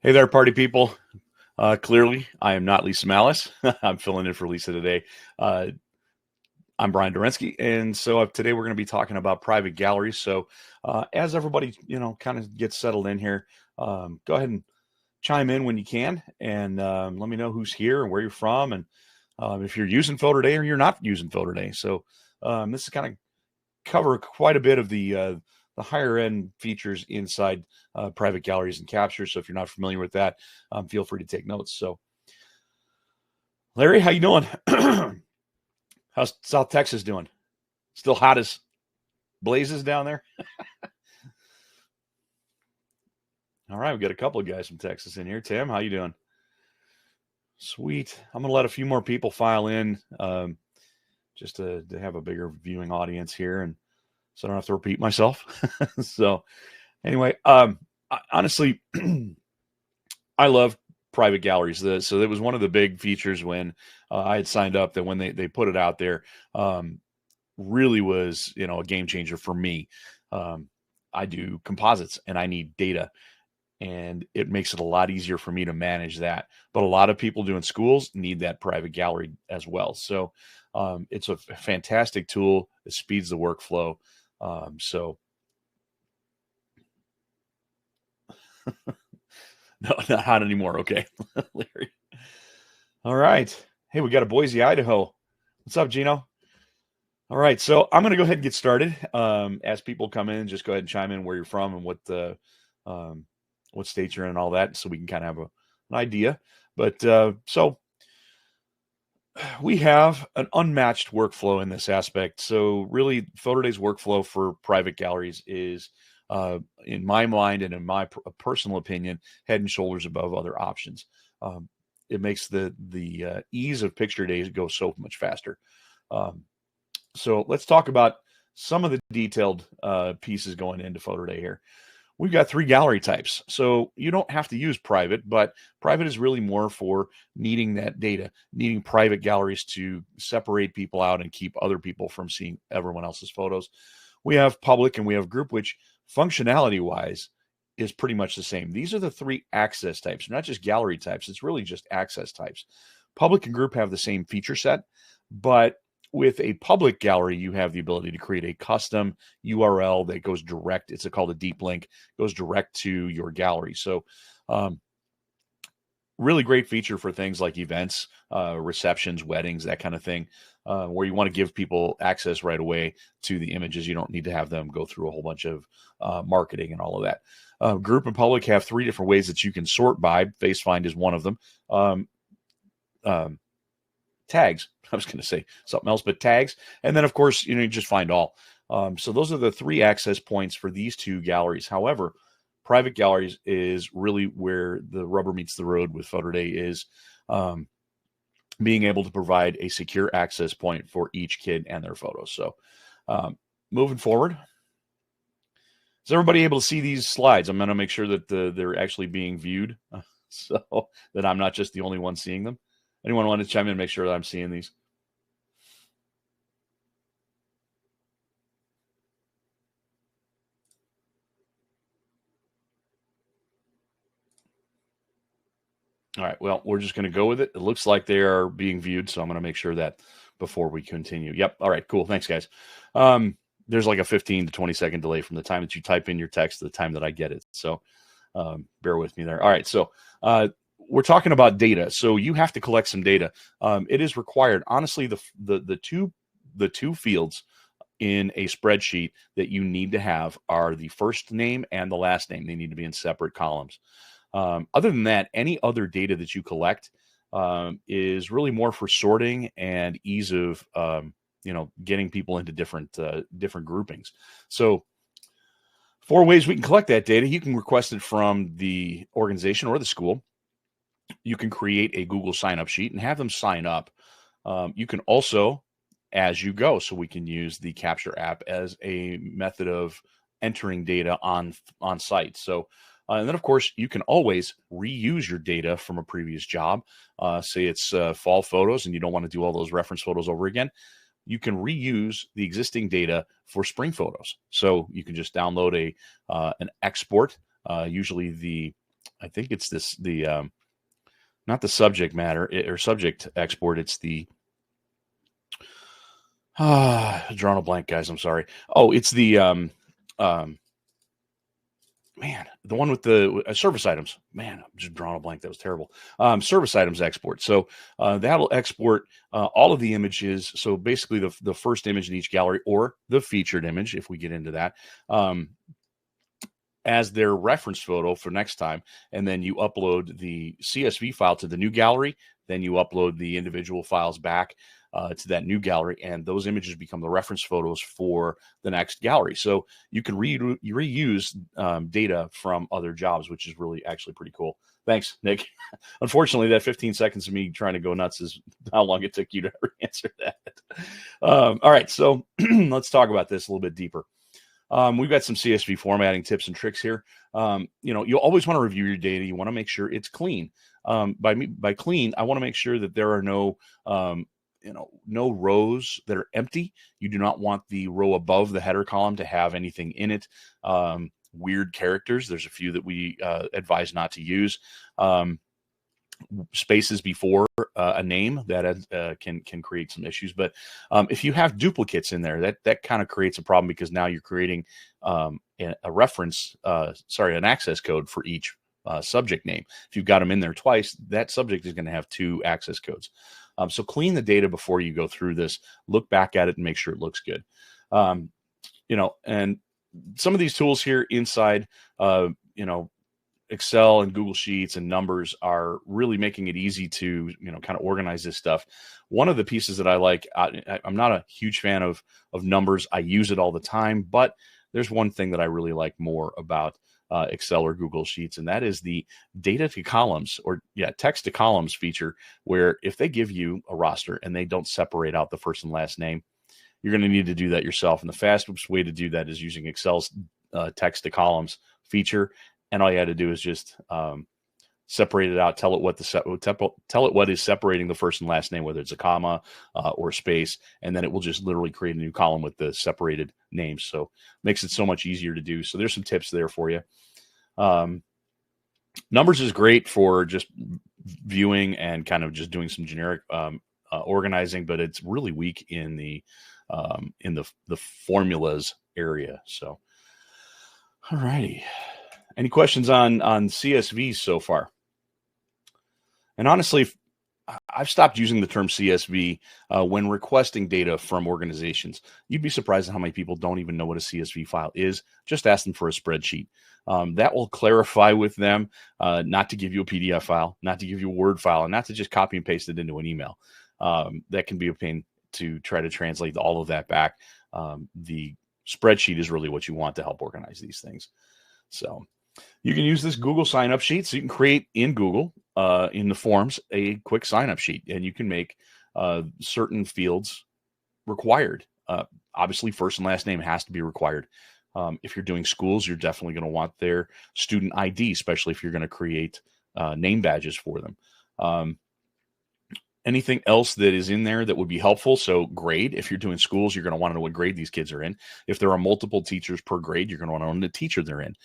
Hey there, party people. Clearly, I am not Lisa Malice. I'm filling in for Lisa today. Uh, I'm Brian Derenski, and so today we're going to be talking about private galleries. So, as everybody, kind of gets settled in here, go ahead and chime in when you can, and let me know who's here and where you're from, and if you're using PhotoDay or you're not using PhotoDay. So, this is kind of cover quite a bit of the higher end features inside private galleries and captures. So if you're not familiar with that, feel free to take notes. So Larry, how you doing? How's South Texas doing? Still hot as blazes down there? All right, we got a couple of guys from Texas in here. Tim, how you doing? Sweet. I'm gonna let a few more people file in, just to have a bigger viewing audience here, and so I don't have to repeat myself. So anyway, honestly, I love private galleries. So that was one of the big features when I had signed up, that when they put it out there, really was, a game changer for me. I do composites and I need data, and it makes it a lot easier for me to manage that. But a lot of people doing schools need that private gallery as well. So it's a fantastic tool. It speeds the workflow. So no, not hot anymore. Okay, Larry. All right. Hey, we got a Boise, Idaho. What's up, Gino? All right, so I'm going to go ahead and get started. As people come in, just go ahead and chime in where you're from and what state you're in and all that, so we can kind of have an idea. But so we have an unmatched workflow in this aspect. So really, PhotoDay's workflow for private galleries is, in my mind and in my personal opinion, head and shoulders above other options. It makes the ease of picture days go so much faster. So let's talk about some of the detailed pieces going into PhotoDay here. We've got 3 gallery types. So you don't have to use private, but private is really more for needing that data, needing private galleries to separate people out and keep other people from seeing everyone else's photos. We have public and we have group, which functionality-wise is pretty much the same. These are the 3 access types, not just gallery types. It's really just access types. Public and group have the same feature set, but with a public gallery, you have the ability to create a custom URL that goes direct. It's called a deep link, goes direct to your gallery. So really great feature for things like events, receptions, weddings, that kind of thing, where you want to give people access right away to the images. You don't need to have them go through a whole bunch of marketing and all of that. Group and public have 3 different ways that you can sort by. Face find is one of them. Tags, I was going to say something else, but tags. And then, of course, you just find all. So those are the 3 access points for these 2 galleries. However, private galleries is really where the rubber meets the road with PhotoDay, is being able to provide a secure access point for each kid and their photos. So moving forward, is everybody able to see these slides? I'm going to make sure that they're actually being viewed, so that I'm not just the only one seeing them. Anyone want to chime in and make sure that I'm seeing these? All right, well, we're just going to go with it. It looks like they are being viewed, so I'm going to make sure that before we continue. Yep. All right, cool. Thanks, guys. There's like a 15 to 20-second delay from the time that you type in your text to the time that I get it. So bear with me there. All right, so we're talking about data. So you have to collect some data. It is required. Honestly, the two fields in a spreadsheet that you need to have are the first name and the last name. They need to be in separate columns. Other than that, any other data that you collect is really more for sorting and ease of getting people into different groupings. So 4 ways we can collect that data. You can request it from the organization or the school. You can create a Google sign-up sheet and have them sign up. You can also, as you go, so we can use the Capture app as a method of entering data on site. So, and then of course, you can always reuse your data from a previous job. Say it's fall photos and you don't want to do all those reference photos over again. You can reuse the existing data for spring photos. So you can just download an export. Usually the I think it's not the subject matter or subject export. It's the, drawing a blank, guys. I'm sorry. Oh, it's the, um, man, the one with the service items. Man, I'm just drawing a blank. That was terrible. Service items export. So that'll export all of the images. So basically the first image in each gallery, or the featured image, if we get into that, as their reference photo for next time. And then you upload the CSV file to the new gallery. Then you upload the individual files back to that new gallery, and those images become the reference photos for the next gallery. So you can reuse data from other jobs, which is really actually pretty cool. Thanks, Nick. Unfortunately, that 15 seconds of me trying to go nuts is how long it took you to answer that. All right, so let's talk about this a little bit deeper. We've got some CSV formatting tips and tricks here. You always want to review your data. You want to make sure it's clean. By clean, I want to make sure that there are no rows that are empty. You do not want the row above the header column to have anything in it. Weird characters. There's a few that we advise not to use. Spaces before a name that can create some issues. But if you have duplicates in there, that kind of creates a problem, because now you're creating an access code for each subject name. If you've got them in there twice, that subject is going to have two access codes. So clean the data before you go through this. Look back at it and make sure it looks good. And some of these tools here inside, Excel and Google Sheets and Numbers are really making it easy to, kind of organize this stuff. One of the pieces that I like, I'm not a huge fan of Numbers. I use it all the time, but there's one thing that I really like more about Excel or Google Sheets, and that is the data to columns, text to columns feature, where if they give you a roster and they don't separate out the first and last name, you're going to need to do that yourself. And the fastest way to do that is using Excel's text to columns feature. And all you had to do is just separate it out, tell it what is separating the first and last name, whether it's a comma or space, and then it will just literally create a new column with the separated names. So makes it so much easier to do. So there's some tips there for you. Numbers is great for just viewing and kind of just doing some generic organizing, but it's really weak in the formulas area. So, all righty. Any questions on CSV so far? And honestly, I've stopped using the term CSV when requesting data from organizations. You'd be surprised at how many people don't even know what a CSV file is. Just ask them for a spreadsheet. That will clarify with them not to give you a PDF file, not to give you a Word file, and not to just copy and paste it into an email. That can be a pain to try to translate all of that back. The spreadsheet is really what you want to help organize these things. So you can use this Google sign-up sheet. So you can create in Google, in the forms, a quick sign-up sheet, and you can make certain fields required. Obviously, first and last name has to be required. If you're doing schools, you're definitely going to want their student ID, especially if you're going to create name badges for them. Anything else that is in there that would be helpful? So grade. If you're doing schools, you're going to want to know what grade these kids are in. If there are multiple teachers per grade, you're going to want to know the teacher they're in.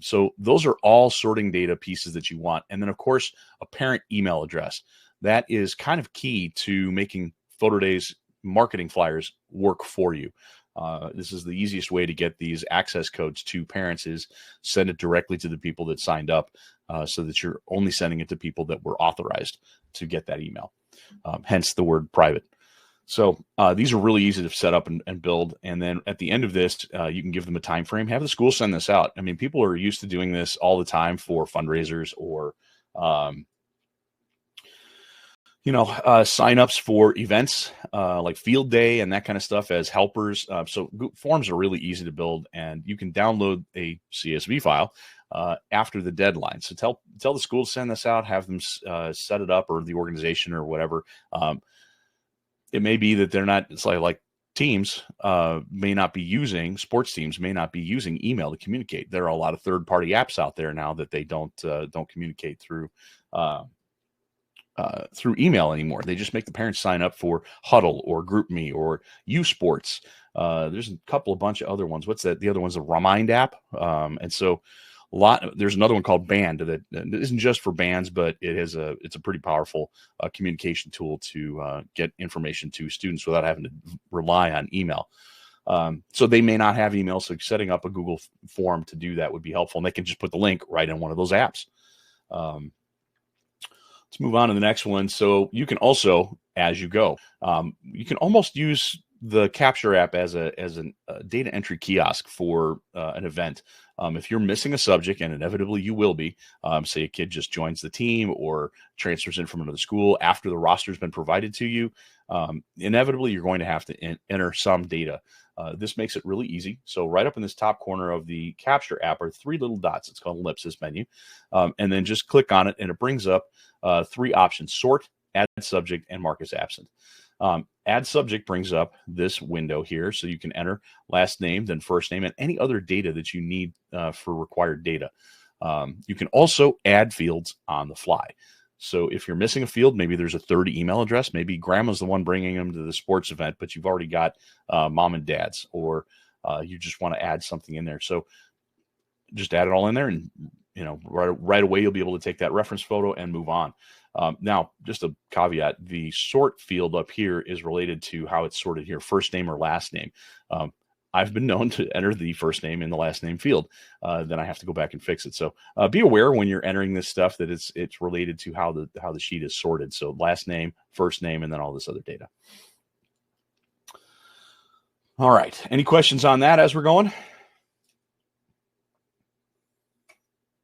So those are all sorting data pieces that you want. And then, of course, a parent email address. That is kind of key to making PhotoDay's marketing flyers work for you. This is the easiest way to get these access codes to parents, is send it directly to the people that signed up, so that you're only sending it to people that were authorized to get that email. Hence the word private. So these are really easy to set up and build. And then at the end of this, you can give them a time frame. Have the school send this out. I mean, people are used to doing this all the time for fundraisers or signups for events like Field Day and that kind of stuff as helpers. So forms are really easy to build, and you can download a CSV file after the deadline. So tell the school to send this out, have them set it up, or the organization or whatever. It may be that they're not, it's like teams may not be using, sports teams may not be using email to communicate. There are a lot of third-party apps out there now that they don't communicate through email anymore. They just make the parents sign up for Huddle or GroupMe or USports. There's a bunch of other ones. What's that? The other one's a Remind app. And so There's another one called Band that isn't just for bands, but it's a pretty powerful communication tool to get information to students without having to rely on email. So they may not have email, so setting up a Google form to do that would be helpful, and they can just put the link right in one of those apps. Let's move on to the next one. So you can also, as you go, you can almost use the Capture app as a data entry kiosk for an event. If you're missing a subject, and inevitably you will be, say a kid just joins the team or transfers in from another school after the roster's been provided to you, inevitably you're going to have to enter some data. This makes it really easy. So right up in this top corner of the Capture app are 3 little dots. It's called ellipsis menu. And then just click on it, and it brings up 3 options: sort, add subject, and mark as absent. Add subject brings up this window here, so you can enter last name, then first name, and any other data that you need for required data. You can also add fields on the fly. So if you're missing a field, maybe there's a third email address, maybe grandma's the one bringing them to the sports event, but you've already got mom and dad's, or you just want to add something in there. So just add it all in there, and right away you'll be able to take that reference photo and move on. Now, just a caveat, the sort field up here is related to how it's sorted here, first name or last name. I've been known to enter the first name in the last name field. Then I have to go back and fix it. So be aware when you're entering this stuff that it's related to how the sheet is sorted. So last name, first name, and then all this other data. All right. Any questions on that as we're going?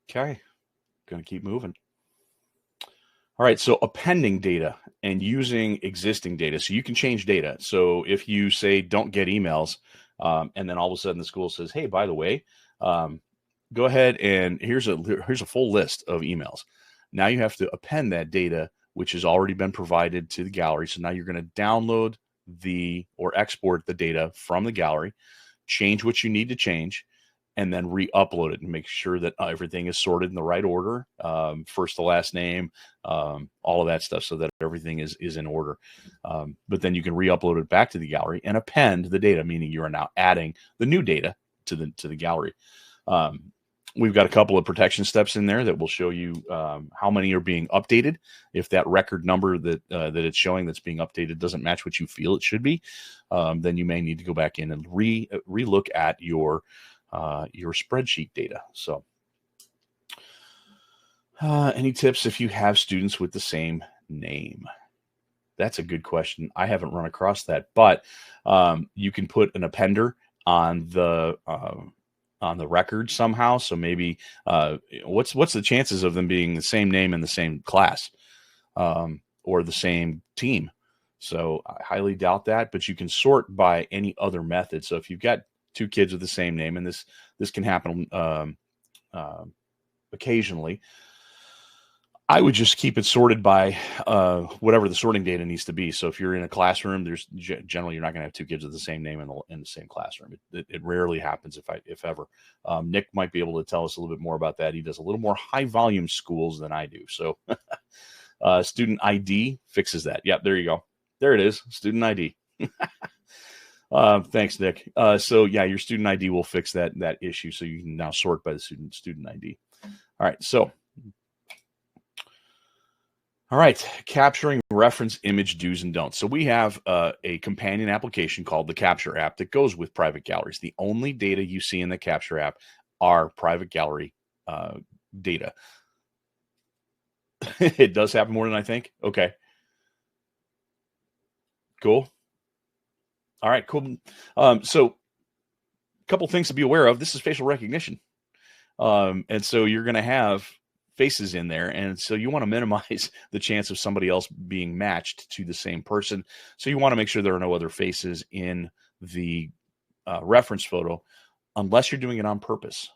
Okay. Going to keep moving. All right, so appending data and using existing data. So you can change data. So if you say don't get emails, and then all of a sudden the school says, hey, by the way, go ahead and here's a full list of emails. Now you have to append that data, which has already been provided to the gallery. So now you're going to download or export the data from the gallery, change what you need to change, and then re-upload it and make sure that everything is sorted in the right order, first to last name, all of that stuff, so that everything is in order. But then you can re-upload it back to the gallery and append the data, meaning you are now adding the new data to the gallery. We've got a couple of protection steps in there that will show you how many are being updated. If that record number that it's showing that's being updated doesn't match what you feel it should be, then you may need to go back in and re-look at your spreadsheet data. So any tips if you have students with the same name? That's a good question. I haven't run across that, but you can put an appender on the record somehow. So maybe what's the chances of them being the same name in the same class or the same team? So I highly doubt that, but you can sort by any other method. So if you've got 2 kids with the same name, and this can happen occasionally, I would just keep it sorted by whatever the sorting data needs to be. So if you're in a classroom, there's generally you're not going to have 2 kids with the same name in the same classroom. It rarely happens, if ever. Nick might be able to tell us a little bit more about that. He does a little more high volume schools than I do. So student ID fixes that. Yep, there you go. There it is, student ID. Thanks, Nick. So yeah, your student ID will fix that issue. So you can now sort by the student ID. All right. So, all right, capturing reference image do's and don'ts. So we have a companion application called the Capture app that goes with private galleries. The only data you see in the Capture app are private gallery data. It does happen more than I think. Okay. Cool. All right, cool. So a couple things to be aware of. This is facial recognition. And so you're going to have faces in there. And so you want to minimize the chance of somebody else being matched to the same person. So you want to make sure there are no other faces in the reference photo unless you're doing it on purpose.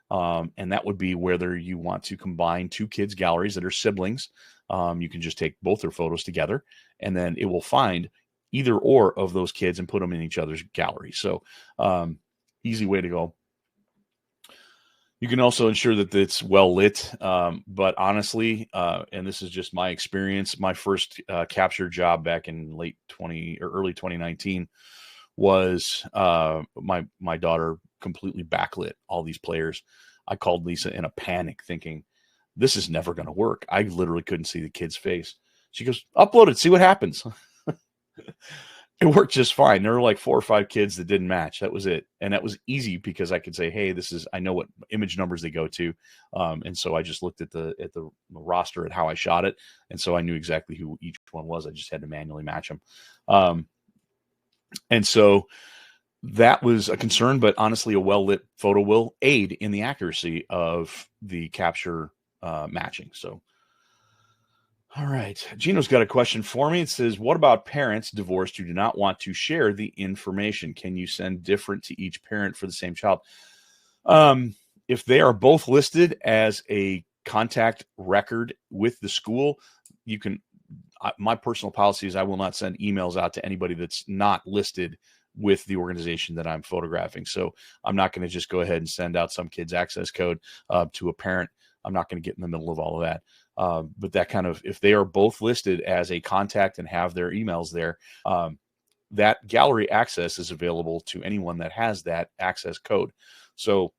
And that would be whether you want to combine 2 kids' galleries that are siblings. You can just take both their photos together, and then it will find either or of those kids and put them in each other's gallery. So easy way to go. You can also ensure that it's well lit. But honestly, and this is just my experience, my first capture job back in late 20 or early 2019 was my daughter completely backlit all these players. I called Lisa in a panic thinking, this is never going to work. I literally couldn't see the kid's face. She goes, upload it, see what happens. It worked just fine. There were like 4 or 5 kids that didn't match. That was it. And that was easy because I could say, hey, I know what image numbers they go to. And so I just looked at the roster at how I shot it. And so I knew exactly who each one was. I just had to manually match them. And so that was a concern, but honestly, a well-lit photo will aid in the accuracy of the capture matching. So, all right. Gino's got a question for me. It says, what about parents divorced who do not want to share the information? Can you send different to each parent for the same child? If they are both listed as a contact record with the school, you can, my personal policy is I will not send emails out to anybody that's not listed with the organization that I'm photographing. So I'm not going to just go ahead and send out some kid's access code to a parent. I'm not going to get in the middle of all of that. But that kind of, if they are both listed as a contact and have their emails there, that gallery access is available to anyone that has that access code. So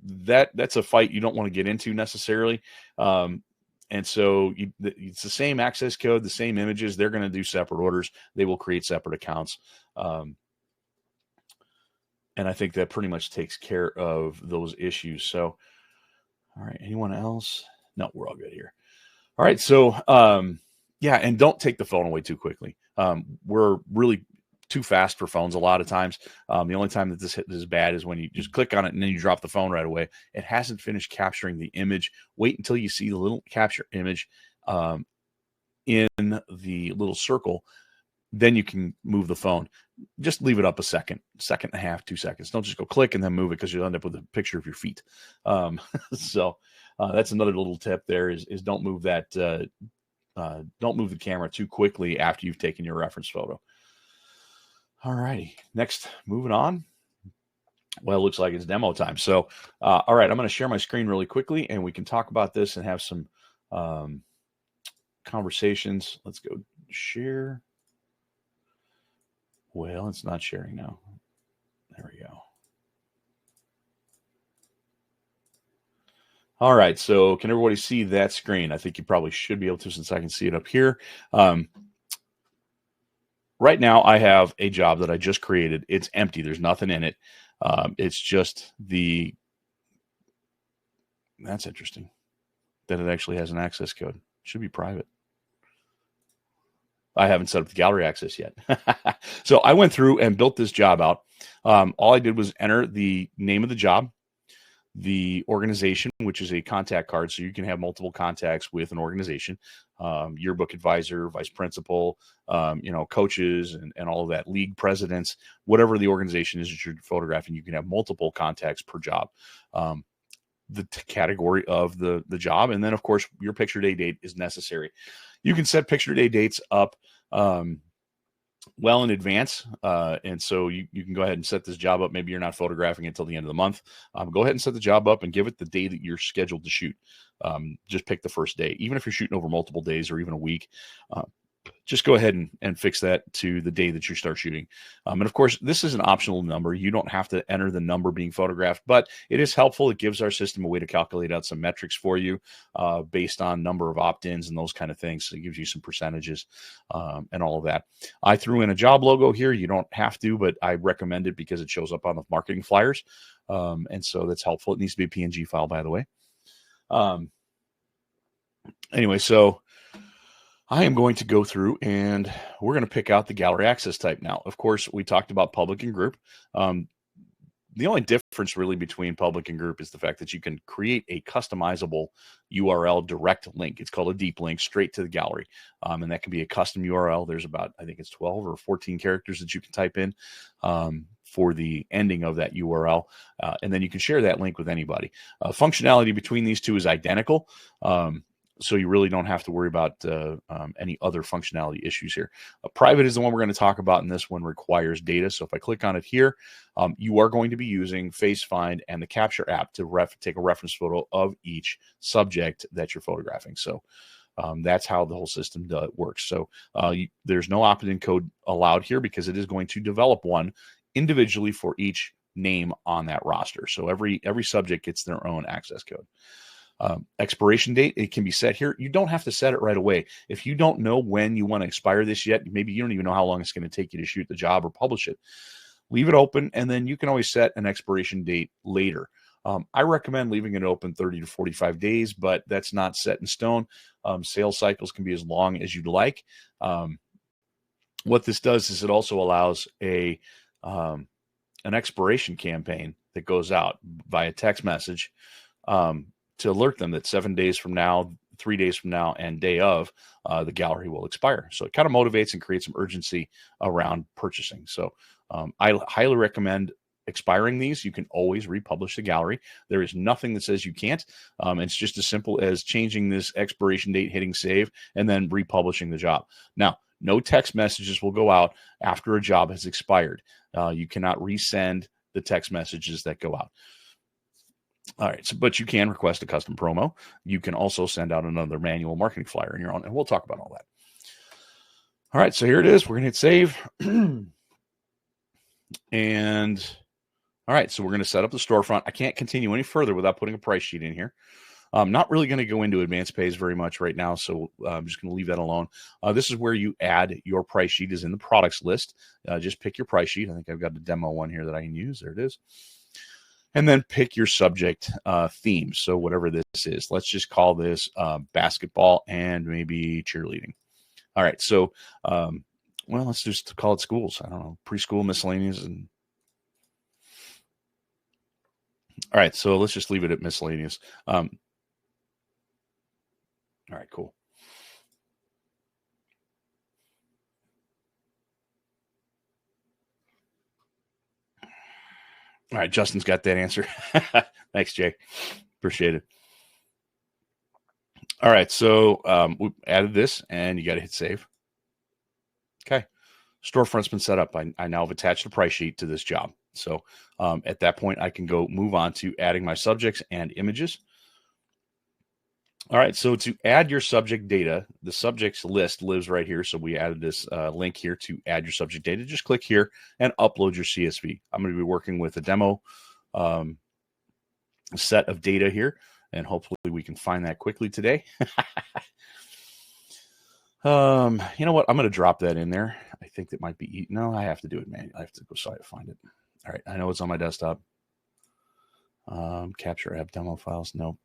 that's a fight you don't want to get into necessarily. And so it's the same access code, the same images. They're going to do separate orders. They will create separate accounts. And I think that pretty much takes care of those issues. So, all right, anyone else? No, we're all good here. All right. So, yeah, and don't take the phone away too quickly. We're really too fast for phones a lot of times. The only time that this is bad is when you just click on it and then you drop the phone right away. It hasn't finished capturing the image. Wait until you see the little capture image in the little circle. Then you can move the phone. Just leave it up a second and a half, 2 seconds. Don't just go click and then move it because you'll end up with a picture of your feet. So that's another little tip there is don't move that. Don't move the camera too quickly after you've taken your reference photo. All righty. Next, moving on. Well, it looks like it's demo time. So, all right, I'm going to share my screen really quickly and we can talk about this and have some conversations. Let's go share. Well, it's not sharing now. There we go. All right. So can everybody see that screen? I think you probably should be able to since I can see it up here. Right now I have a job that I just created. It's empty. There's nothing in it. It's just that's interesting that it actually has an access code. It should be private. I haven't set up the gallery access yet. So I went through and built this job out. All I did was enter the name of the job, the organization, which is a contact card. So you can have multiple contacts with an organization, yearbook advisor, vice principal, coaches and all of that, league presidents, whatever the organization is that you're photographing, you can have multiple contacts per job. The category of the job. And then of course your picture day date is necessary. You can set picture day dates up well in advance. And so you can go ahead and set this job up. Maybe you're not photographing until the end of the month. Go ahead and set the job up and give it the day that you're scheduled to shoot. Just pick the first day, even if you're shooting over multiple days or even a week. Just go ahead and fix that to the day that you start shooting. And of course, this is an optional number. You don't have to enter the number being photographed, but it is helpful. It gives our system a way to calculate out some metrics for you based on number of opt-ins and those kind of things. So it gives you some percentages and all of that. I threw in a job logo here. You don't have to, but I recommend it because it shows up on the marketing flyers. And so that's helpful. It needs to be a PNG file, by the way. Anyway, so I am going to go through and we're going to pick out the gallery access type. Now, of course, we talked about public and group. The only difference really between public and group is the fact that you can create a customizable URL direct link. It's called a deep link straight to the gallery. And that can be a custom URL. There's about, I think it's 12 or 14 characters that you can type in for the ending of that URL. And then you can share that link with anybody. Functionality between these two is identical. So you really don't have to worry about any other functionality issues here. Private is the one we're going to talk about, and this one requires data. So if I click on it here, you are going to be using FaceFind and the Capture app to take a reference photo of each subject that you're photographing. So that's how the whole system works. So there's no opt-in code allowed here because it is going to develop one individually for each name on that roster. So every subject gets their own access code. Expiration date, it can be set here. You don't have to set it right away. If you don't know when you want to expire this yet, maybe you don't even know how long it's going to take you to shoot the job or publish it, leave it open, and then you can always set an expiration date later. I recommend leaving it open 30 to 45 days, but that's not set in stone. Sales cycles can be as long as you'd like. What this does is it also allows an expiration campaign that goes out via text message to alert them that 7 days from now, 3 days from now, and day of, the gallery will expire. So it kind of motivates and creates some urgency around purchasing. So I highly recommend expiring these. You can always republish the gallery. There is nothing that says you can't. It's just as simple as changing this expiration date, hitting save, and then republishing the job. Now, no text messages will go out after a job has expired. You cannot resend the text messages that go out. All right, so, but you can request a custom promo. You can also send out another manual marketing flyer in your own, and we'll talk about all that. All right, so here it is. We're going to hit save. And all right, so we're going to set up the storefront. I can't continue any further without putting a price sheet in here. I'm not really going to go into advanced pays very much right now, so I'm just going to leave that alone. This is where you add your price sheet, is in the products list. Just pick your price sheet. I think I've got a demo one here that I can use. There it is. And then pick your subject theme. So whatever this is, let's just call this basketball and maybe cheerleading. All right, so well, let's just call it schools. I don't know, preschool, miscellaneous, and all right. So let's just leave it at miscellaneous. All right, cool. All right, Justin's got that answer. Thanks, Jay. Appreciate it. All right, so we added this, and you got to hit save. Okay, storefront's been set up. I now have attached a price sheet to this job. So at that point, I can go move on to adding my subjects and images. All right, so to add your subject data, the subjects list lives right here. So we added this link here to add your subject data. Just click here and upload your CSV. I'm going to be working with a demo set of data here, and hopefully we can find that quickly today. You know what? I'm going to drop that in there. I think that might be, no, I have to do it manually. I have to go find it. All right, I know it's on my desktop. Capture app demo files. Nope.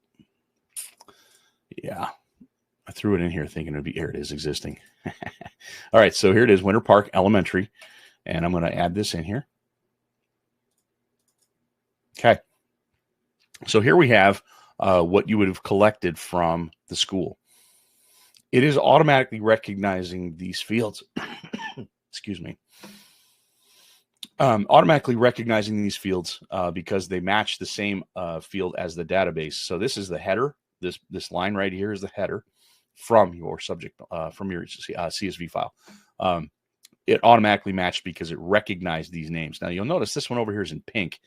Yeah, I threw it in here thinking it would be, here it is, existing. All right, so here it is, Winter Park Elementary, and I'm going to add this in here. Okay, so here we have what you would have collected from the school. It is automatically recognizing these fields. Excuse me. Automatically recognizing these fields because they match the same field as the database. So this is the header. This line right here is the header from your subject, from your CSV file. It automatically matched because it recognized these names. Now you'll notice this one over here is in pink.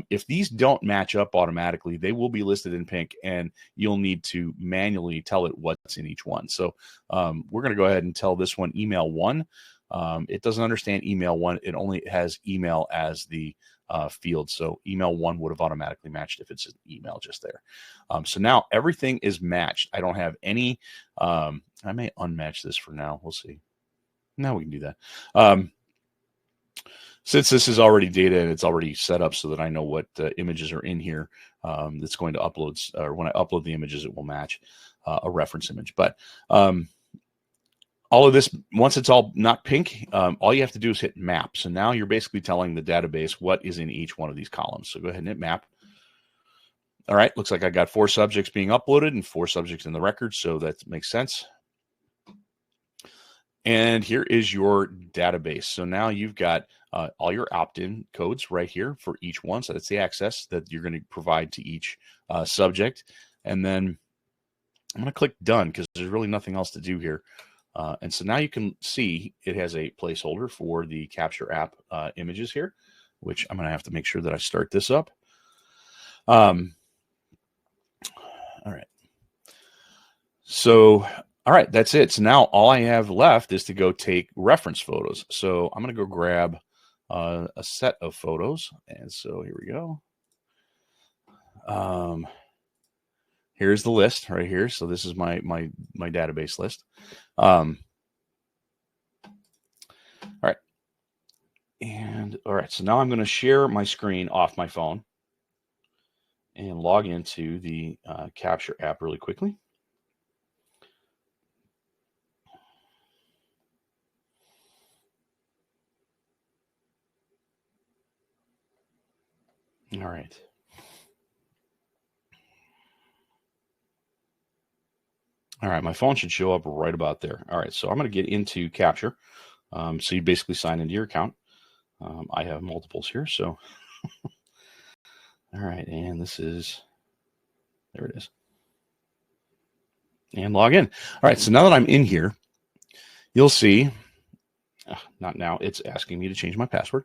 If these don't match up automatically, they will be listed in pink, and you'll need to manually tell it what's in each one. So we're going to go ahead and tell this one email 1. It doesn't understand email 1. It only has email as the field. So email 1 would have automatically matched if it's an email just there. So now everything is matched. I don't have any, I may unmatch this for now. We'll see. Now we can do that. Since this is already data and it's already set up so that I know what images are in here, that's going to upload, or when I upload the images, it will match a reference image. But all of this, once it's all not pink, all you have to do is hit map. So now you're basically telling the database what is in each one of these columns. So go ahead and hit map. All right, looks like I got 4 subjects being uploaded and 4 subjects in the record, so that makes sense. And here is your database. So now you've got all your opt-in codes right here for each one. So that's the access that you're going to provide to each subject. And then I'm going to click done because there's really nothing else to do here. And so now you can see it has a placeholder for the Capture app images here, which I'm going to have to make sure that I start this up. All right. So, all right, that's it. So now all I have left is to go take reference photos. So I'm going to go grab a set of photos. And so here we go. Here's the list right here. So this is my database list. All right. And all right, so now I'm going to share my screen off my phone and log into the Capture app really quickly. All right. All right, my phone should show up right about there. All right, so I'm going to get into Capture. So you basically sign into your account. I have multiples here, so all right, and this is, there it is. And log in. All right, so now that I'm in here, you'll see, not now, it's asking me to change my password.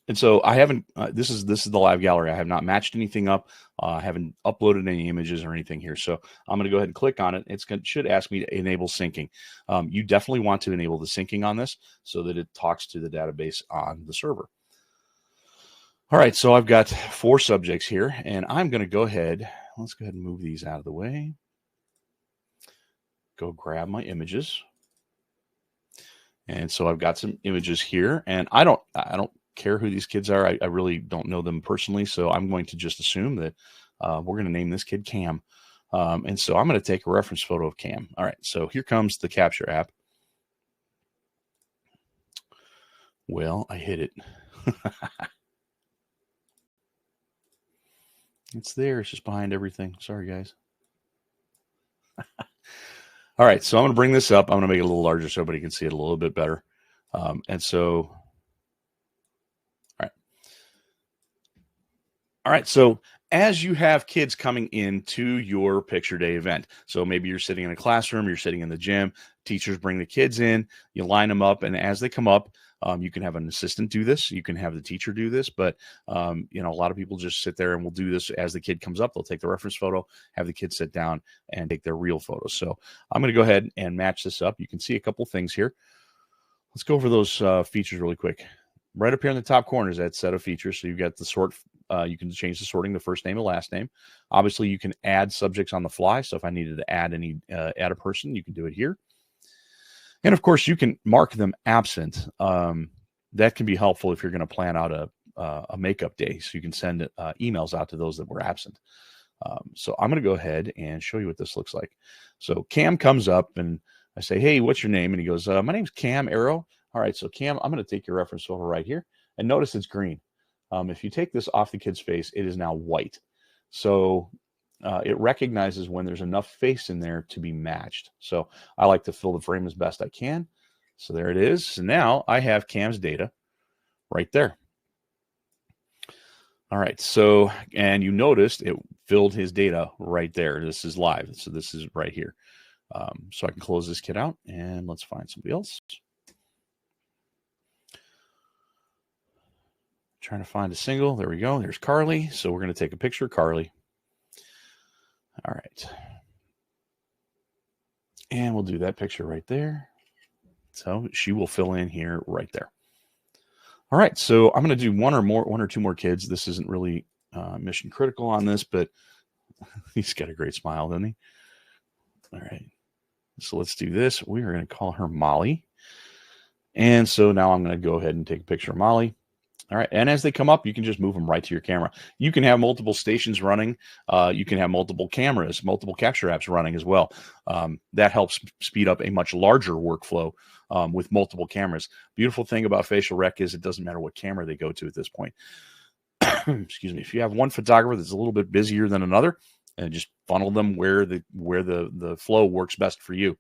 And so I haven't, this is the live gallery. I have not matched anything up. I haven't uploaded any images or anything here. So I'm going to go ahead and click on it. It should ask me to enable syncing. You definitely want to enable the syncing on this so that it talks to the database on the server. All right, so I've got 4 subjects here, and I'm going to go ahead. Let's go ahead and move these out of the way. Go grab my images. And so I've got some images here, and I don't care who these kids are. I really don't know them personally, so I'm going to just assume that we're going to name this kid Cam. And so I'm going to take a reference photo of Cam. All right, so here comes the Capture app. Well, I hit it. It's there. It's just behind everything. Sorry, guys. All right, so I'm going to bring this up. I'm going to make it a little larger so everybody can see it a little bit better. And so, all right, so as you have kids coming into your picture day event, so maybe you're sitting in a classroom, you're sitting in the gym, teachers bring the kids in, you line them up, and as they come up, you can have an assistant do this, you can have the teacher do this, but you know, a lot of people just sit there and will do this as the kid comes up. They'll take the reference photo, have the kid sit down and take their real photos. So I'm going to go ahead and match this up. You can see a couple things here. Let's go over those features really quick. Right up here in the top corner is that set of features. So you've got the sort. You can change the sorting, the first name and last name. Obviously, you can add subjects on the fly. So if I needed to add add a person, you can do it here. And of course, you can mark them absent. That can be helpful if you're going to plan out a makeup day. So you can send emails out to those that were absent. So I'm going to go ahead and show you what this looks like. So Cam comes up and I say, hey, what's your name? And he goes, my name's Cam Arrow. All right, so Cam, I'm going to take your reference photo right here. And notice it's green. If you take this off the kid's face, it is now white. So it recognizes when there's enough face in there to be matched. So I like to fill the frame as best I can. So there it is. So now I have Cam's data right there. All right. So, and you noticed it filled his data right there. This is live. So this is right here. So I can close this kid out and let's find somebody else. Trying to find a single. There we go. There's Carly. So we're going to take a picture of Carly. All right. And we'll do that picture right there. So she will fill in here right there. All right. So I'm going to do one or two more kids. This isn't really mission critical on this, but he's got a great smile, doesn't he? All right. So let's do this. We are going to call her Molly. And so now I'm going to go ahead and take a picture of Molly. All right. And as they come up, you can just move them right to your camera. You can have multiple stations running. You can have multiple cameras, multiple capture apps running as well. That helps speed up a much larger workflow with multiple cameras. Beautiful thing about facial rec is it doesn't matter what camera they go to at this point. Excuse me. If you have one photographer that's a little bit busier than another, and just funnel them where the flow works best for you.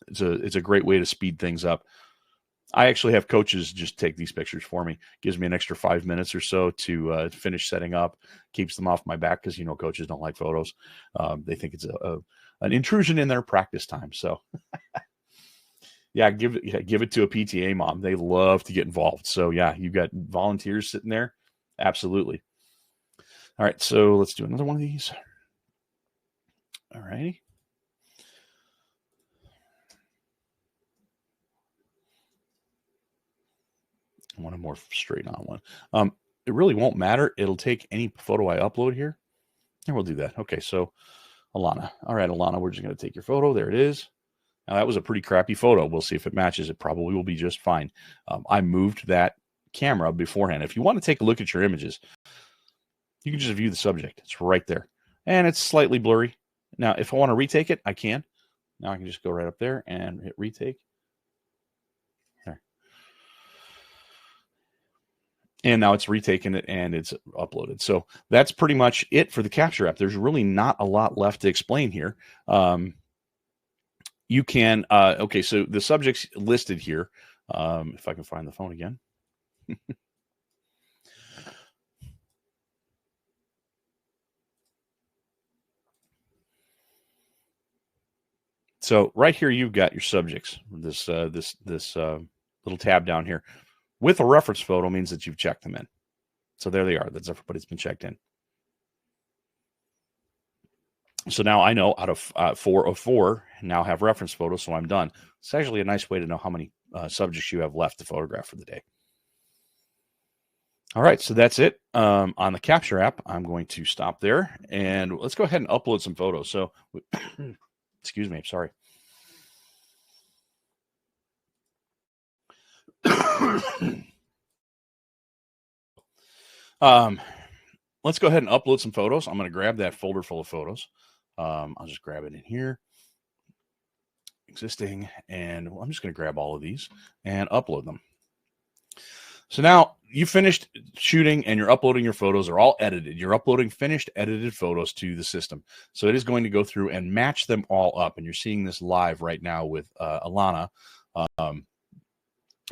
It's a great way to speed things up. I actually have coaches just take these pictures for me. Gives me an extra 5 minutes or so to finish setting up. Keeps them off my back because, you know, coaches don't like photos. They think it's an intrusion in their practice time. So, yeah, give it to a PTA mom. They love to get involved. So, yeah, you've got volunteers sitting there. Absolutely. All right, so let's do another one of these. All righty. I want a more straight on one. It really won't matter. It'll take any photo I upload here. And we'll do that. Okay, so Alana. All right, Alana, we're just going to take your photo. There it is. Now, that was a pretty crappy photo. We'll see if it matches. It probably will be just fine. I moved that camera beforehand. If you want to take a look at your images, you can just view the subject. It's right there. And it's slightly blurry. Now, if I want to retake it, I can. Now I can just go right up there and hit retake. There. And now it's retaken it and it's uploaded. So that's pretty much it for the capture app. There's really not a lot left to explain here. You can, okay, so the subjects listed here, if I can find the phone again. So right here, you've got your subjects. This little tab down here with a reference photo means that you've checked them in. So there they are. That's everybody's been checked in. So now I know out of 4 of 4 now have reference photos, so I'm done. It's actually a nice way to know how many subjects you have left to photograph for the day. All right, so that's it. On the capture app, I'm going to stop there, and let's go ahead and upload some photos. So, excuse me, I'm sorry. Let's go ahead and upload some photos. I'm going to grab that folder full of photos. I'll just grab it in here. Existing, and I'm just going to grab all of these and upload them. So now you finished shooting and you're uploading your photos. Are all edited. You're uploading finished edited photos to the system. So it is going to go through and match them all up. And you're seeing this live right now with Alana. I'm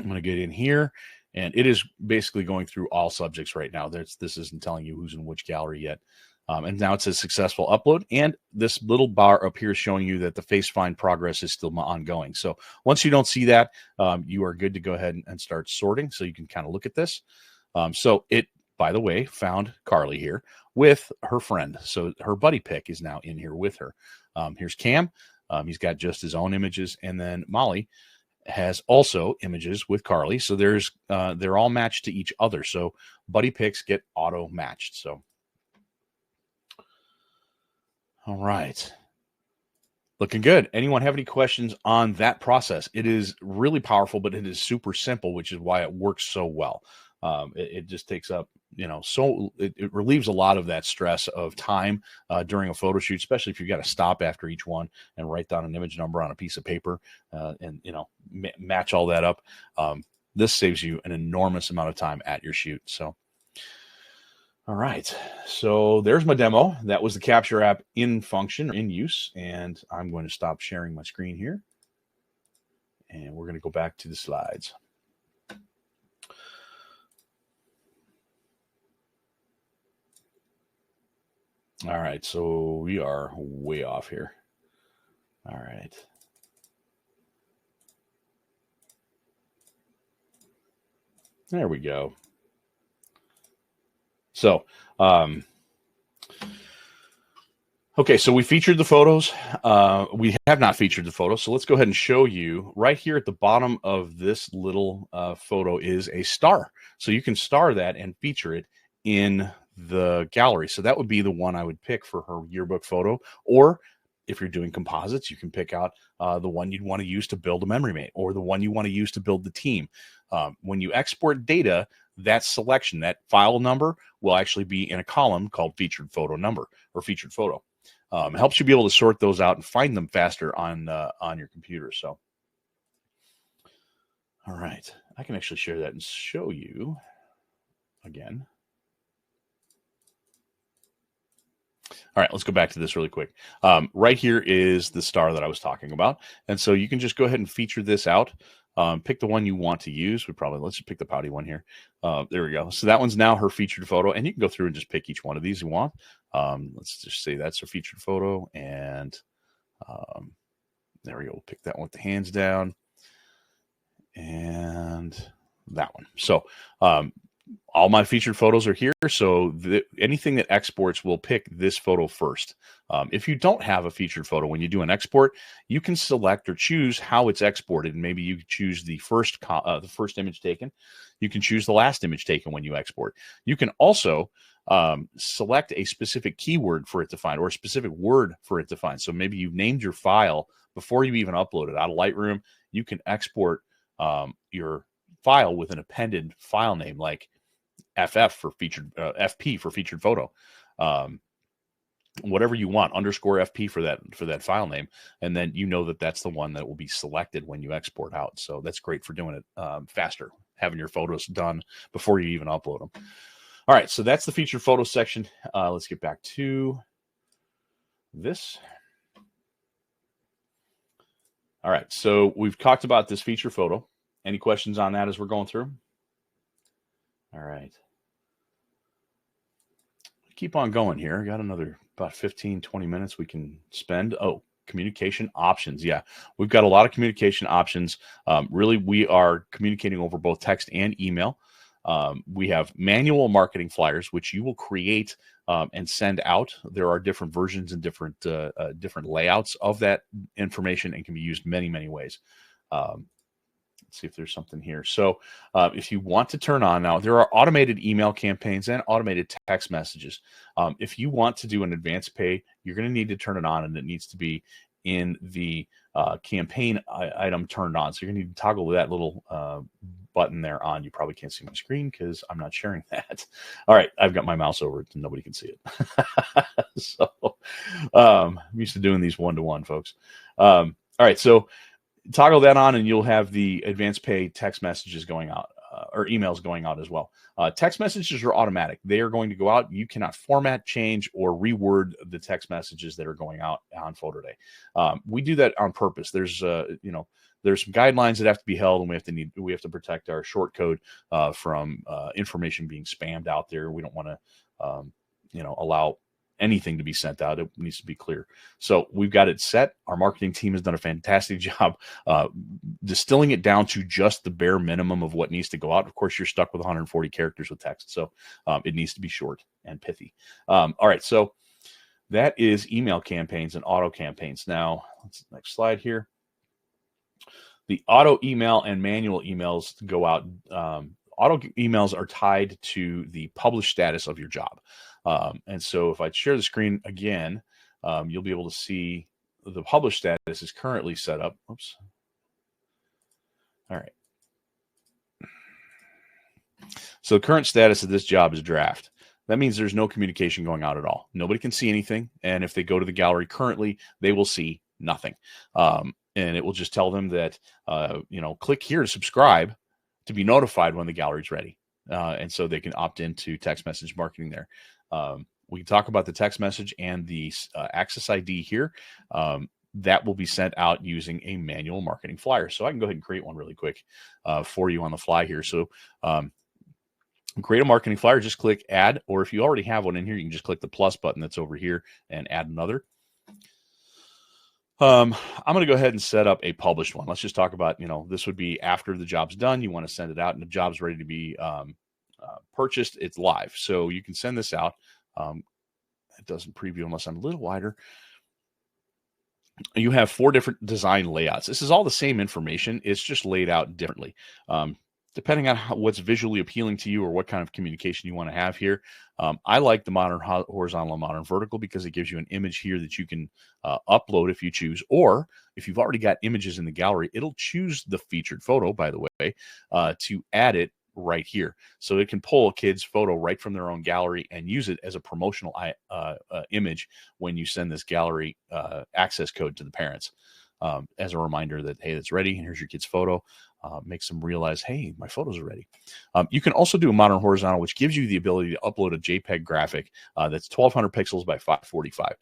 going to get in here, and it is basically going through all subjects right now. This isn't telling you who's in which gallery yet. And now it says successful upload, and this little bar up here is showing you that the face find progress is still ongoing. So once you don't see that, you are good to go ahead and start sorting. So you can kind of look at this. So it, by the way, found Carly here with her friend. So her buddy pick is now in here with her. Here's Cam. He's got just his own images, and then Molly has also images with Carly. So they're all matched to each other. So buddy picks get auto matched. So. All right. Looking good. Anyone have any questions on that process? It is really powerful, but it is super simple, which is why it works so well. It just takes up, so it relieves a lot of that stress of time during a photo shoot, especially if you've got to stop after each one and write down an image number on a piece of paper and match all that up. This saves you an enormous amount of time at your shoot. So. All right, so there's my demo. That was the capture app in function, in use, and I'm going to stop sharing my screen here, and we're going to go back to the slides. All right, so we are way off here. All right. There we go. So, okay, so we featured the photos. We have not featured the photos. So let's go ahead and show you right here at the bottom of this little photo is a star. So you can star that and feature it in the gallery. So that would be the one I would pick for her yearbook photo. Or if you're doing composites, you can pick out the one you'd want to use to build a memory mate, or the one you want to use to build the team. When you export data, that selection, that file number will actually be in a column called featured photo number or featured photo. It helps you be able to sort those out and find them faster on your computer. So, all right, I can actually share that and show you again. All right, let's go back to this really quick. Right here is the star that I was talking about. And so you can just go ahead and feature this out. Pick the one you want to use. Let's just pick the pouty one here. There we go. So that one's now her featured photo, and you can go through and just pick each one of these you want. Let's just say that's her featured photo, and there we go. We'll pick that one with the hands down, and that one. So all my featured photos are here. So anything that exports will pick this photo first. If you don't have a featured photo, when you do an export, you can select or choose how it's exported. And maybe you choose the first image taken. You can choose the last image taken when you export. You can also select a specific keyword for it to find, or a specific word for it to find. So maybe you've named your file before you even upload it out of Lightroom. You can export your file with an appended file name like FF for featured, FP for featured photo, whatever you want, underscore FP for that file name, and then you know that that's the one that will be selected when you export out. So that's great for doing it faster, having your photos done before you even upload them. All right, so that's the featured photo section. Let's get back to this. All right, so we've talked about this feature photo. Any questions on that as we're going through? All right. Keep on going here. I got another about 15, 20 minutes we can spend. Oh, communication options. Yeah, we've got a lot of communication options. Really, we are communicating over both text and email. We have manual marketing flyers, which you will create and send out. There are different versions and different layouts of that information, and can be used many, many ways. Let's see if there's something here. So if you want to turn on now, there are automated email campaigns and automated text messages. If you want to do an advance pay, you're going to need to turn it on, and it needs to be in the campaign item turned on. So you're going to need to toggle that little button there on. You probably can't see my screen because I'm not sharing that. All right, I've got my mouse over it, and nobody can see it. So I'm used to doing these one-to-one, folks. All right, so toggle that on, and you'll have the advance pay text messages going out, or emails going out as well. Text messages are automatic. They are going to go out. You cannot format, change, or reword the text messages that are going out on PhotoDay. We do that on purpose. There's some guidelines that have to be held, and we have to protect our short code from information being spammed out there. We don't want to allow anything to be sent out. It needs to be clear. So we've got it set. Our marketing team has done a fantastic job distilling it down to just the bare minimum of what needs to go out. Of course, you're stuck with 140 characters with text, so it needs to be short and pithy. All right, so that is email campaigns and auto campaigns. Now, next slide here. The auto email and manual emails go out. Auto emails are tied to the published status of your job. And so if I share the screen again, you'll be able to see the published status is currently set up. Oops. All right. So current status of this job is draft. That means there's no communication going out at all. Nobody can see anything. And if they go to the gallery currently, they will see nothing. And it will just tell them that, click here to subscribe to be notified when the gallery's ready. And so they can opt into text message marketing there. We can talk about the text message and the access ID here. That will be sent out using a manual marketing flyer. So I can go ahead and create one really quick for you on the fly here. So create a marketing flyer, just click add, or if you already have one in here, you can just click the plus button that's over here and add another. I'm going to go ahead and set up a published one. Let's just talk about, this would be after the job's done. You want to send it out and the job's ready to be purchased. It's live. So you can send this out. It doesn't preview unless I'm a little wider. You have 4 different design layouts. This is all the same information. It's just laid out differently. Depending on what's visually appealing to you or what kind of communication you want to have here. I like the modern horizontal and modern vertical because it gives you an image here that you can upload if you choose, or if you've already got images in the gallery, it'll choose the featured photo, by the way, to add it right here. So it can pull a kid's photo right from their own gallery and use it as a promotional image when you send this gallery access code to the parents. As a reminder that, hey, it's ready, and here's your kid's photo. Makes them realize, hey, my photos are ready. You can also do a modern horizontal, which gives you the ability to upload a JPEG graphic that's 1200 pixels by 545.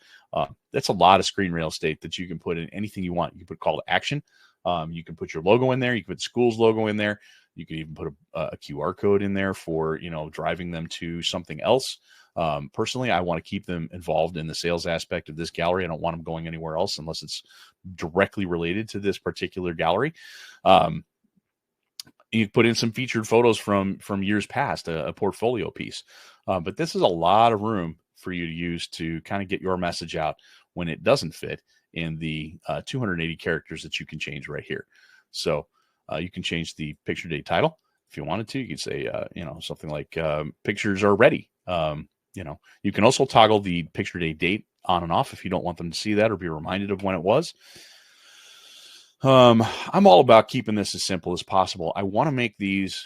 That's a lot of screen real estate that you can put in anything you want. You can put call to action. You can put your logo in there. You can put the school's logo in there. You can even put a QR code in there for, driving them to something else. Personally, I want to keep them involved in the sales aspect of this gallery. I don't want them going anywhere else unless it's directly related to this particular gallery. You put in some featured photos from years past, a portfolio piece. But this is a lot of room for you to use to kind of get your message out when it doesn't fit in the 280 characters that you can change right here. So you can change the picture day title if you wanted to. You could say, something like pictures are ready. You can also toggle the picture day date on and off if you don't want them to see that or be reminded of when it was. I'm all about keeping this as simple as possible. I want to make these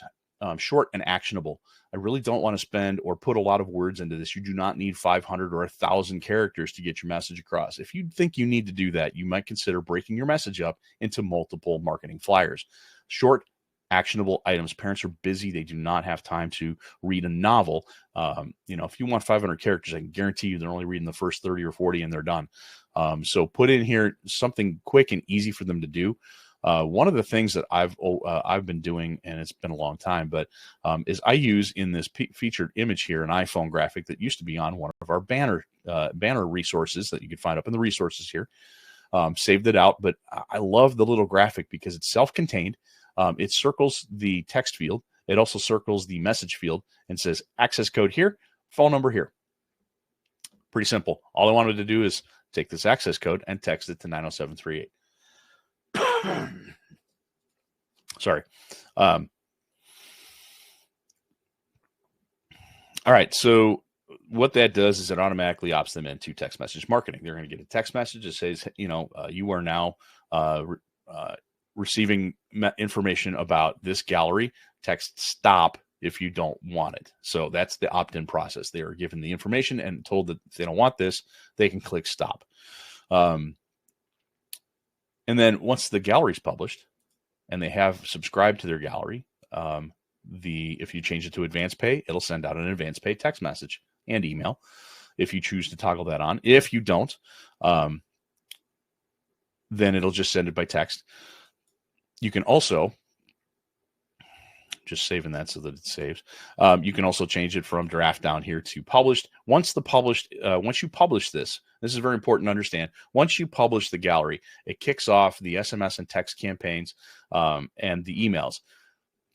short and actionable. I really don't want to spend or put a lot of words into this. You do not need 500 or 1,000 characters to get your message across. If you think you need to do that, you might consider breaking your message up into multiple marketing flyers. Short, actionable items. Parents are busy. They do not have time to read a novel. If you want 500 characters, I can guarantee you they're only reading the first 30 or 40 and they're done. So put in here something quick and easy for them to do. One of the things that I've been doing, and it's been a long time, but is I use in this featured image here an iPhone graphic that used to be on one of our banner resources that you can find up in the resources here. Saved it out, but I love the little graphic because it's self-contained. It circles the text field. It also circles the message field and says access code here, phone number here. Pretty simple. All I wanted to do is take this access code and text it to 90738. Sorry. All right. So what that does is it automatically opts them into text message marketing. They're going to get a text message that says, you are now receiving information about this gallery. Text stop if you don't want it. So that's the opt-in process. They are given the information and told that if they don't want this, they can click stop. And then once the gallery is published and they have subscribed to their gallery, if you change it to advanced pay, it'll send out an advanced pay text message and email if you choose to toggle that on. If you don't, then it'll just send it by text. You can also, just saving that so that it saves. You can also change it from draft down here to published. Once you publish this is very important to understand. Once you publish the gallery, it kicks off the SMS and text campaigns and the emails.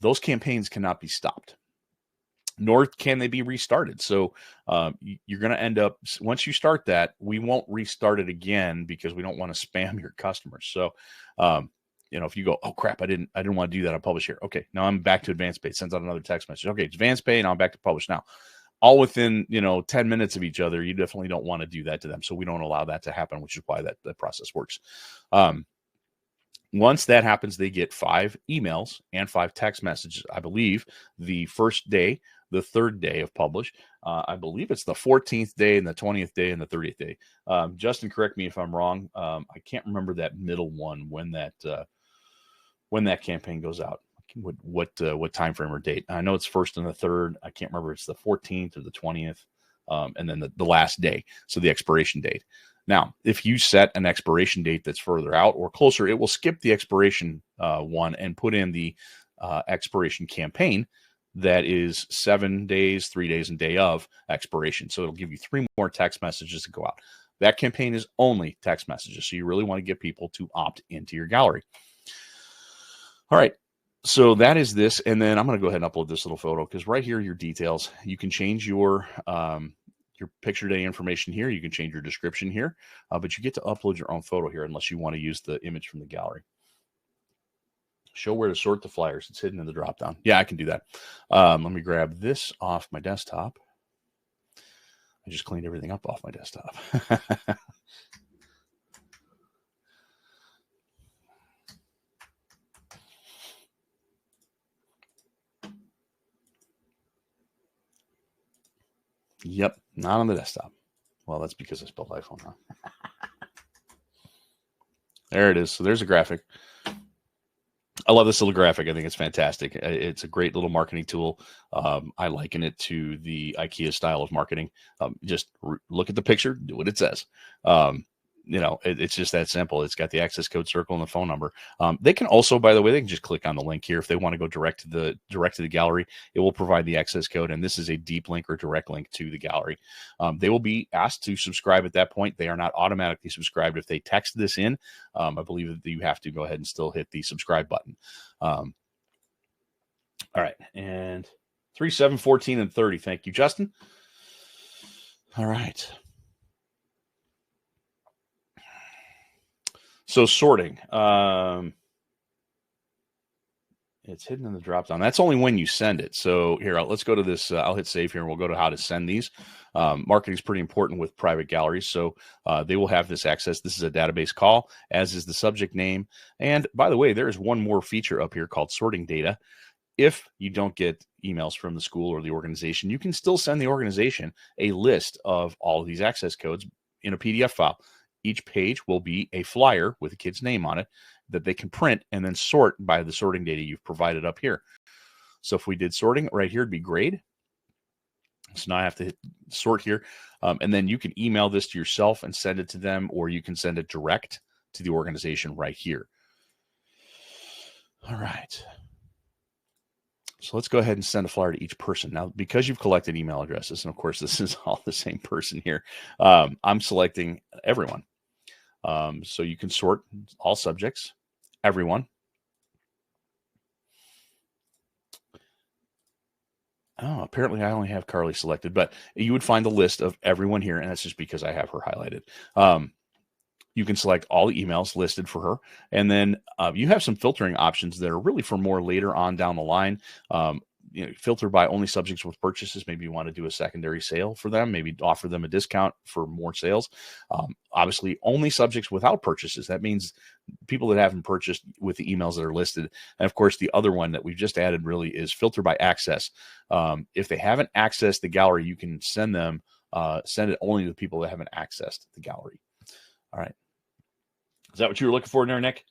Those campaigns cannot be stopped, nor can they be restarted. So you're going to end up, once you start that, we won't restart it again because we don't want to spam your customers. So, if you go, oh crap, I didn't want to do that. I'll publish here. Okay, now I'm back to advanced pay. It sends out another text message. Okay, it's advanced pay. Now I'm back to publish. Now, all within 10 minutes of each other. You definitely don't want to do that to them. So we don't allow that to happen, which is why that process works. Once that happens, they get 5 emails and 5 text messages. I believe the first day, the third day of publish. I believe it's the 14th day and the 20th day and the 30th day. Justin, correct me if I'm wrong. I can't remember that middle one when that campaign goes out. What time frame or date? I know it's first and the third. I can't remember if it's the 14th or the 20th, and then the last day. So the expiration date. Now, if you set an expiration date that's further out or closer, it will skip the expiration one and put in the expiration campaign that is 7 days, 3 days, and day of expiration. So it'll give you 3 more text messages to go out. That campaign is only text messages. So you really want to get people to opt into your gallery. All right. So that is this. And then I'm going to go ahead and upload this little photo because right here are your details. You can change your picture day information here. You can change your description here, but you get to upload your own photo here unless you want to use the image from the gallery. Show where to sort the flyers. It's hidden in the drop down. Yeah, I can do that. Let me grab this off my desktop. I just cleaned everything up off my desktop. Yep, not on the desktop. Well, that's because I spelled iPhone wrong. There it is. So there's a graphic. I love this little graphic. I think it's fantastic. It's a great little marketing tool. I liken it to the IKEA style of marketing. Just look at the picture, do what it says. It's just that simple. It's got the access code circle and the phone number. They can also, by the way, they can just click on the link here. If they want to go direct to the gallery, it will provide the access code. And this is a deep link or direct link to the gallery. They will be asked to subscribe at that point. They are not automatically subscribed. If they text this in, I believe that you have to go ahead and still hit the subscribe button. All right. And 3, 7, 14, and 30. Thank you, Justin. All right. So sorting. It's hidden in the drop down. That's only when you send it. So here, let's go to this. I'll hit save here and we'll go to how to send these. Marketing is pretty important with private galleries. So they will have this access. This is a database call, as is the subject name. And by the way, there is one more feature up here called sorting data. If you don't get emails from the school or the organization, you can still send the organization a list of all of these access codes in a PDF file. Each page will be a flyer with a kid's name on it that they can print and then sort by the sorting data you've provided up here. So if we did sorting right here, it'd be grade. So now I have to hit sort here. And then you can email this to yourself and send it to them, or you can send it direct to the organization right here. All right. So let's go ahead and send a flyer to each person. Now, because you've collected email addresses, and of course, this is all the same person here, I'm selecting everyone. So you can sort all subjects, everyone. Oh, apparently I only have Carly selected, but you would find the list of everyone here, and that's just because I have her highlighted. You can select all the emails listed for her, and then you have some filtering options that are really for more later on down the line. Filter by only subjects with purchases. Maybe you want to do a secondary sale for them, maybe offer them a discount for more sales. Obviously, only subjects without purchases. That means people that haven't purchased with the emails that are listed. And of course, the other one that we've just added really is filter by access. If they haven't accessed the gallery, you can send it only to the people that haven't accessed the gallery. All right. Is that what you were looking for in there, Nick?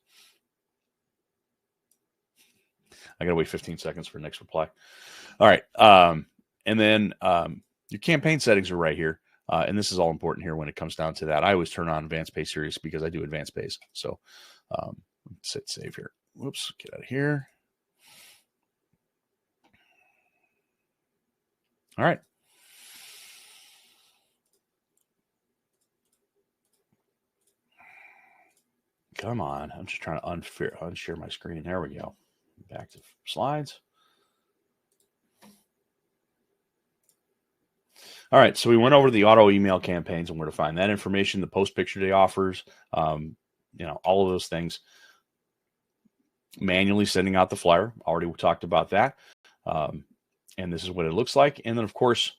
I got to wait 15 seconds for Nick's reply. All right. And then your campaign settings are right here. And this is all important here when it comes down to that. I always turn on advanced pay series because I do advanced pays. So let's hit save here. Whoops, get out of here. All right. Come on. I'm just trying to unshare my screen. There we go. Back to slides. All right, so we went over the auto email campaigns and where to find that information, the post picture day offers, all of those things. Manually sending out the flyer. Already talked about that. And this is what it looks like. And then, of course,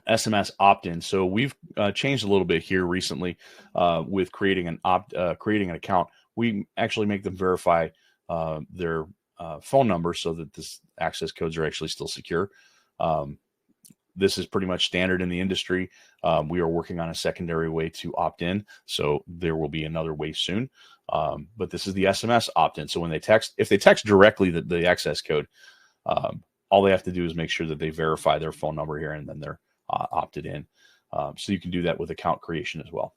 SMS opt-in. So we've changed a little bit here recently with creating an account. We actually make them verify their phone number so that this access codes are actually still secure. This is pretty much standard in the industry. We are working on a secondary way to opt in, so there will be another way soon. But this is the SMS opt-in. So when they text, if they text directly the access code, all they have to do is make sure that they verify their phone number here, and then they're opted in. So you can do that with account creation as well.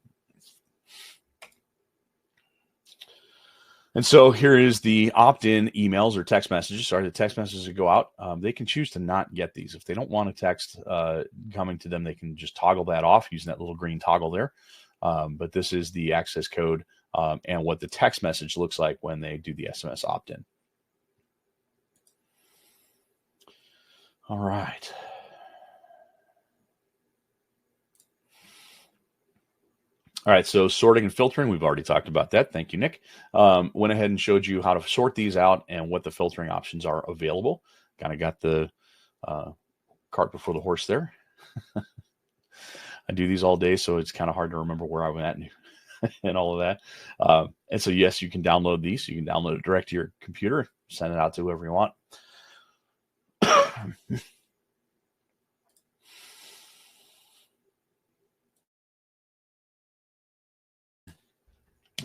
And so here is the opt-in emails or text messages. Sorry, the text messages that go out. They can choose to not get these. If they don't want a text coming to them, they can just toggle that off using that little green toggle there. But this is the access code and what the text message looks like when they do the SMS opt-in. All right. All right, so sorting and filtering, we've already talked about that. Thank you, Nick. Went ahead and showed you how to sort these out and what the filtering options are available. Kind of got the cart before the horse there. I do these all day, so it's kind of hard to remember where I'm at and all of that. And so, yes, you can download these. You can download it direct to your computer, send it out to whoever you want.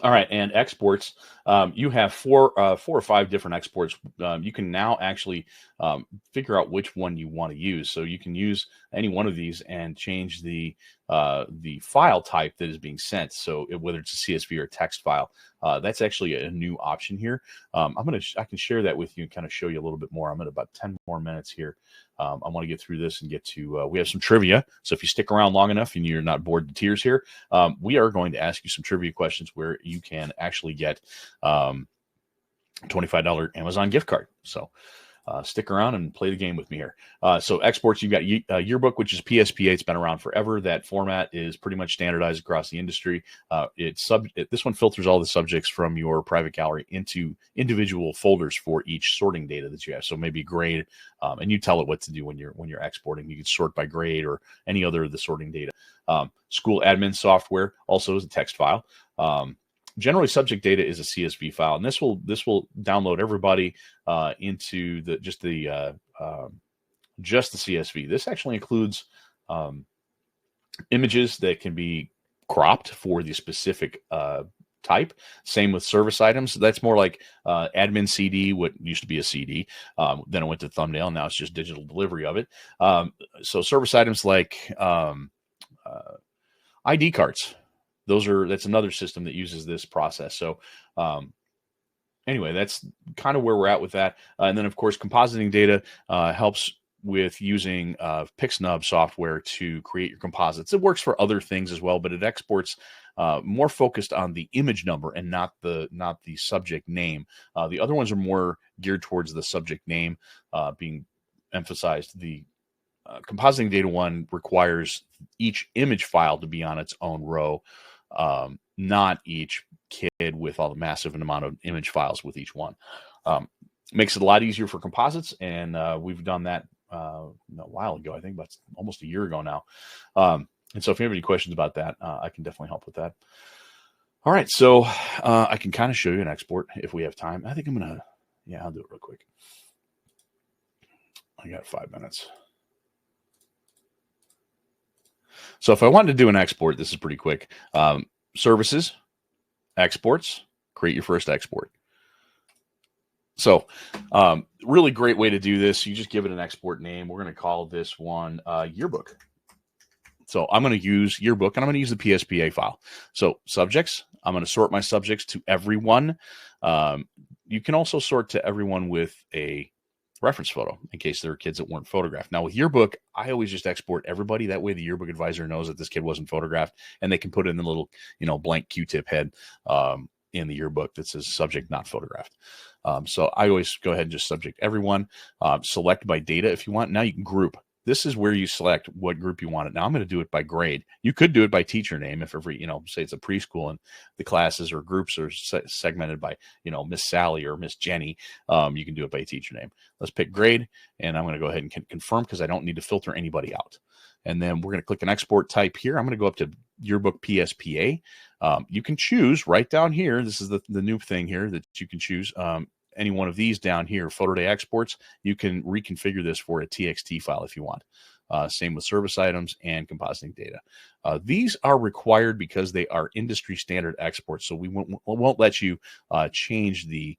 All right, and exports. You have four or five different exports. You can now actually figure out which one you want to use. So you can use any one of these and change the file type that is being sent. So whether it's a CSV or a text file, that's actually a new option here. I can share that with you and kind of show you a little bit more. I'm at about 10 more minutes here. I want to get through this and get to, we have some trivia. So if you stick around long enough and you're not bored to tears here, we are going to ask you some trivia questions where you can actually get $25 Amazon gift card. So stick around and play the game with me here. So exports, you've got Yearbook, which is PSPA. It's been around forever. That format is pretty much standardized across the industry. This one filters all the subjects from your private gallery into individual folders for each sorting data that you have. So maybe grade, and you tell it what to do when you're exporting. You can sort by grade or any other of the sorting data. School admin software also is a text file. Generally, subject data is a CSV file, and this will download everybody into just the CSV. This actually includes images that can be cropped for the specific type. Same with service items. That's more like admin CD, what used to be a CD. Then it went to thumbnail. Now it's just digital delivery of it. So service items like ID cards. That's another system that uses this process. So anyway, that's kind of where we're at with that. And then, of course, compositing data helps with using Pixnub software to create your composites. It works for other things as well, but it exports more focused on the image number and not the subject name. The other ones are more geared towards the subject name being emphasized. The compositing data one requires each image file to be on its own row, not each kid with all the massive amount of image files with each one. Makes it a lot easier for composites, and we've done that a while ago. I think about almost a year ago now. And so if you have any questions about that, I can definitely help with that. All right, so I can kind of show you an export if we have time. I think I'm going to, I'll do it real quick. I got 5 minutes. So if I wanted to do an export, this is pretty quick. Services, exports, create your first export. So really great way to do this. You just give it an export name. We're going to call this one Yearbook. So I'm going to use Yearbook, and I'm going to use the PSPA file. So subjects, I'm going to sort my subjects to everyone. You can also sort to everyone with a reference photo in case there are kids that weren't photographed. Now with Yearbook, I always just export everybody. That way the Yearbook advisor knows that this kid wasn't photographed, and they can put in the little, blank Q-tip head in the Yearbook that says subject not photographed. So I always go ahead and just subject everyone, select by data if you want. Now you can group. This is where you select what group you want it. Now I'm going to do it by grade. You could do it by teacher name if every, say it's a preschool and the classes or groups are segmented by, Miss Sally or Miss Jenny. You can do it by teacher name. Let's pick grade, and I'm going to go ahead and confirm because I don't need to filter anybody out. And then we're going to click an export type here. I'm going to go up to Yearbook PSPA. You can choose right down here. This is the new thing here that you can choose. Any one of these down here, PhotoDay exports, you can reconfigure this for a TXT file if you want. Same with service items and compositing data. These are required because they are industry standard exports, so we won't let you change the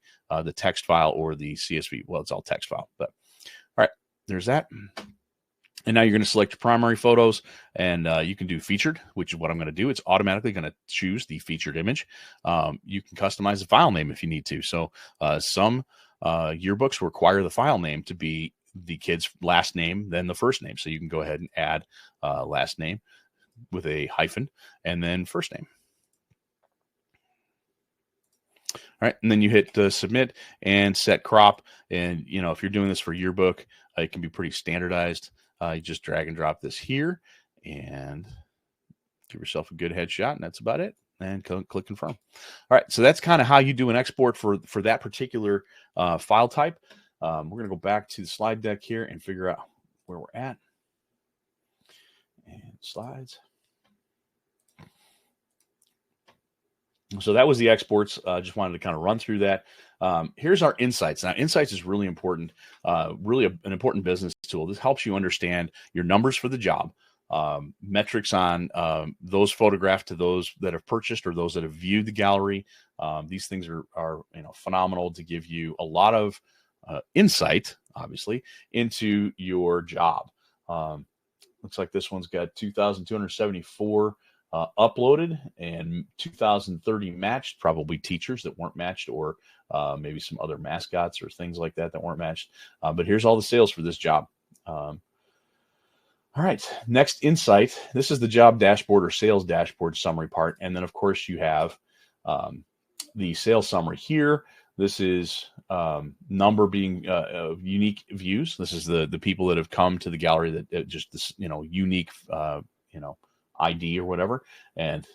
text file or the CSV. Well, it's all text file, but all right, there's that. And now you're going to select your primary photos, and you can do featured, which is what I'm going to do. It's automatically going to choose the featured image. You can customize the file name if you need to. So some yearbooks require the file name to be the kid's last name, then the first name. So you can go ahead and add last name with a hyphen and then first name. All right, and then you hit submit and set crop. And, if you're doing this for Yearbook, it can be pretty standardized. You just drag and drop this here and give yourself a good headshot, and that's about it. And click confirm. All right, so that's kind of how you do an export for that particular file type. We're going to go back to the slide deck here and figure out where we're at. And slides. So that was the exports. Just wanted to kind of run through that. Here's our insights. Now, insights is really important, really an important business tool. This helps you understand your numbers for the job, metrics on those photographed to those that have purchased or those that have viewed the gallery. These things are phenomenal to give you a lot of insight, obviously, into your job. Looks like this one's got 2,274 uploaded and 2,030 matched, probably teachers that weren't matched, or maybe some other mascots or things like that weren't matched. But here's all the sales for this job. All right, next insight. This is the job dashboard or sales dashboard summary part. And then, of course, you have the sales summary here. This is number being of unique views. This is the people that have come to the gallery that just this, unique, ID or whatever. And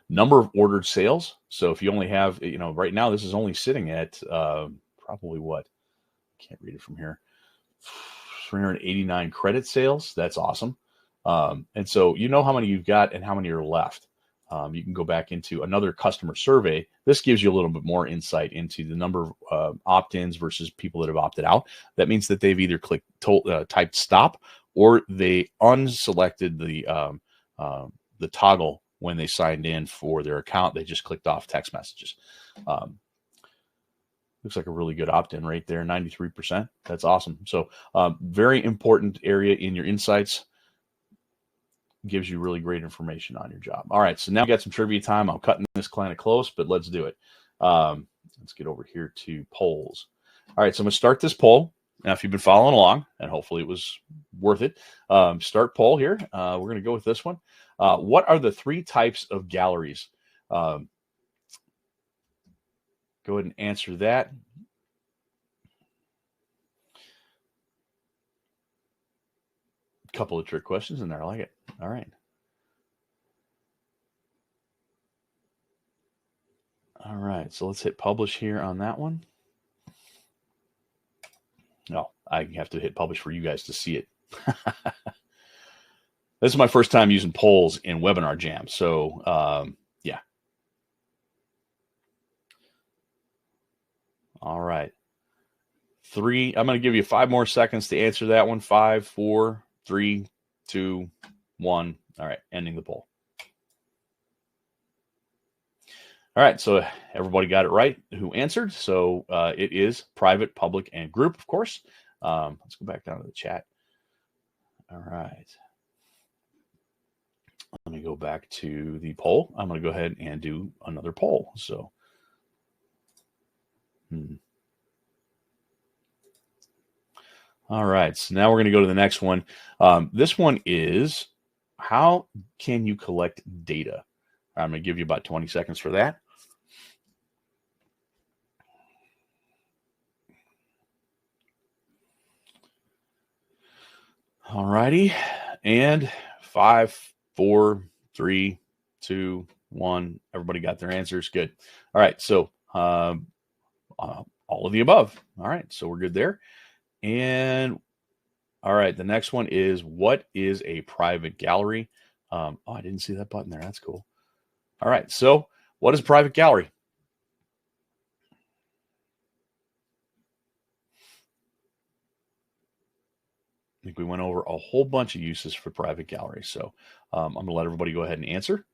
number of ordered sales. So if you only have, right now, this is only sitting at probably what? Can't read it from here. 389 credit sales. That's awesome. And so you know how many you've got and how many are left. You can go back into another customer survey. This gives you a little bit more insight into the number of opt-ins versus people that have opted out. That means that they've either typed stop, or they unselected the toggle when they signed in for their account. They just clicked off text messages. Looks like a really good opt-in rate there, 93%. That's awesome. So very important area in your insights. Gives you really great information on your job. All right, so now we got some trivia time. I'm cutting this kind of close, but let's do it. Let's get over here to polls. All right, so I'm going to start this poll. Now, if you've been following along, and hopefully it was worth it, start poll here. We're going to go with this one. What are the 3 types of galleries? Go ahead and answer that. Couple of trick questions in there. I like it. All right. All right. So let's hit publish here on that one. No, I have to hit publish for you guys to see it. This is my first time using polls in Webinar Jam. So, yeah. All right. 3. I'm going to give you 5 more seconds to answer that one. 5, 4, 3, 2, 1. All right, ending the poll. All right, so everybody got it right who answered. So it is private, public, and group, of course. Let's go back down to the chat. All right. Let me go back to the poll. I'm going to go ahead and do another poll. So, All right, so now we're going to go to the next one. This one is, how can you collect data? I'm going to give you about 20 seconds for that. All righty, and 5, 4, 3, 2, 1. Everybody got their answers. Good. All right, so all of the above. All right, so we're good there. And all right, the next one is, what is a private gallery? Oh, I didn't see that button there. That's cool. All right, so what is a private gallery? I think we went over a whole bunch of uses for private galleries. So I'm going to let everybody go ahead and answer.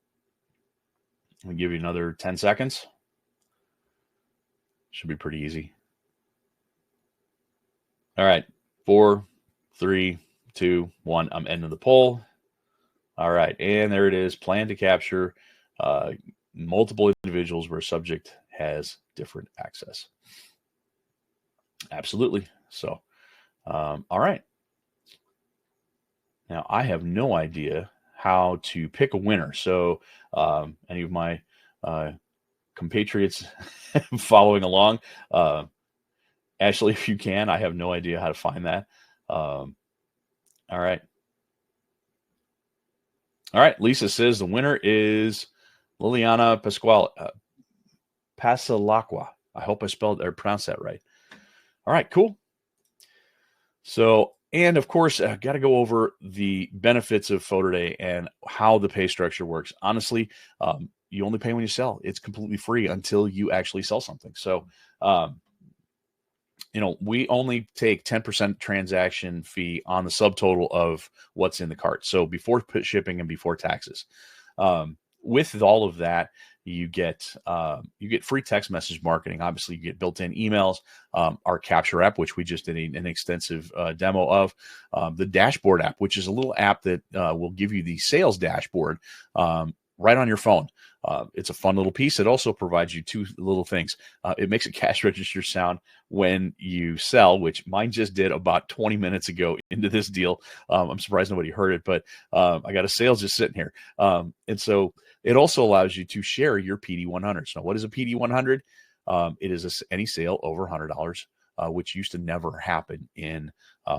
I'm going to give you another 10 seconds. Should be pretty easy. All right, 4, 3, 2, 1. I'm ending the poll. All right, and there it is. Plan to capture multiple individuals where subject has different access. Absolutely. So, all right. Now, I have no idea how to pick a winner. So any of my compatriots following along, Ashley, if you can, I have no idea how to find that. All right. All right. Lisa says the winner is Liliana Pasalacqua. I hope I spelled or pronounced that right. All right, cool. So, and of course, got to go over the benefits of PhotoDay and how the pay structure works. Honestly, you only pay when you sell. It's completely free until you actually sell something. So, we only take 10% transaction fee on the subtotal of what's in the cart. So before shipping and before taxes. With all of that, you get free text message marketing. Obviously, you get built-in emails, our Capture app, which we just did an extensive demo of, the Dashboard app, which is a little app that will give you the sales dashboard right on your phone. It's a fun little piece. It also provides you 2 little things. It makes a cash register sound when you sell, which mine just did about 20 minutes ago into this deal. I'm surprised nobody heard it, but I got a sales just sitting here. And so it also allows you to share your PD100. So what is a PD100? it is any sale over $100, which used to never happen in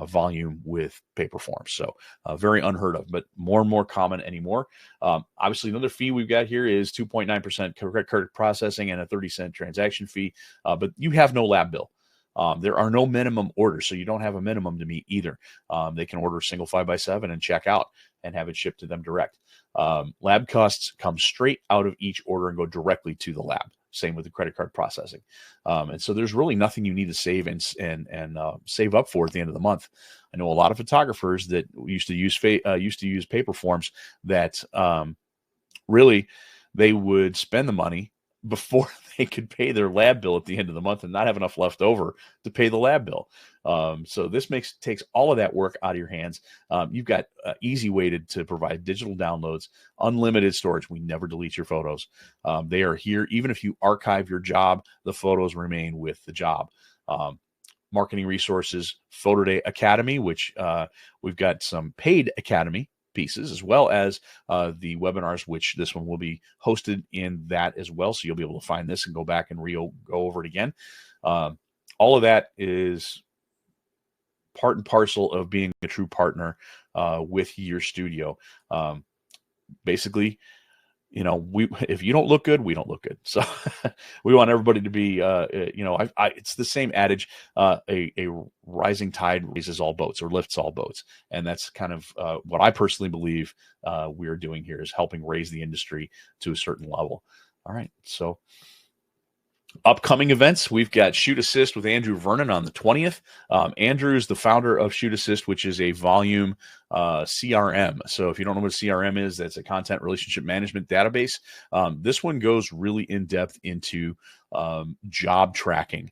volume with paper forms. So very unheard of, but more and more common anymore. Obviously, another fee we've got here is 2.9% credit card processing and a 30-cent transaction fee, but you have no lab bill. There are no minimum orders, so you don't have a minimum to meet either. They can order a single 5x7 and check out and have it shipped to them direct. Lab costs come straight out of each order and go directly to the lab. Same with the credit card processing. And so there's really nothing you need to save and save up for at the end of the month. I know a lot of photographers that used to use paper forms that really they would spend the money before they could pay their lab bill at the end of the month and not have enough left over to pay the lab bill. So this takes all of that work out of your hands. You've got an easy way to provide digital downloads, unlimited storage. We never delete your photos. They are here. Even if you archive your job, the photos remain with the job. Marketing resources, PhotoDay Academy, which we've got some paid Academy pieces, as well as the webinars, which this one will be hosted in that as well. So you'll be able to find this and go back and go over it again. All of that is part and parcel of being a true partner with your studio. Basically, if you don't look good, we don't look good. So we want everybody to be, it's the same adage, a rising tide raises all boats or lifts all boats. And that's kind of what I personally believe we are doing here, is helping raise the industry to a certain level. All right. So upcoming events, we've got Shoot Assist with Andrew Vernon on the 20th. Andrew is the founder of Shoot Assist, which is a volume CRM. So if you don't know what a CRM is, that's a content relationship management database. This one goes really in depth into job tracking.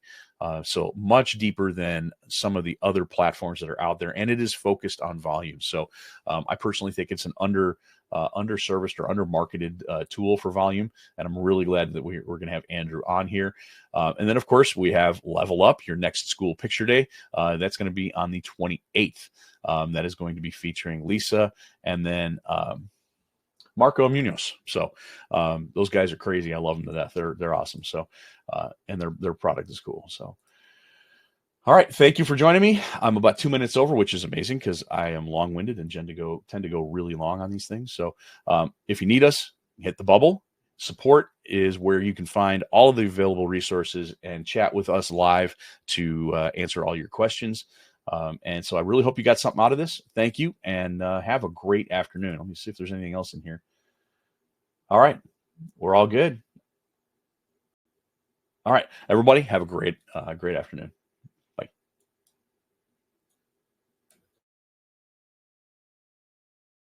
So much deeper than some of the other platforms that are out there, and it is focused on volume. So I personally think it's an underserviced or under-marketed tool for volume, and I'm really glad that we're going to have Andrew on here. And then, of course, we have Level Up, your next school picture day. That's going to be on the 28th. That is going to be featuring Lisa and then Marco Munoz. So those guys are crazy. I love them to death. They're awesome. So and their product is cool. So all right, thank you for joining me. I'm about 2 minutes over, which is amazing because I am long-winded and tend to go really long on these things. So if you need us, hit the bubble. Support is where you can find all of the available resources and chat with us live to answer all your questions. And so I really hope you got something out of this. Thank you, and have a great afternoon. Let me see if there's anything else in here. All right, we're all good. All right, everybody, have a great afternoon.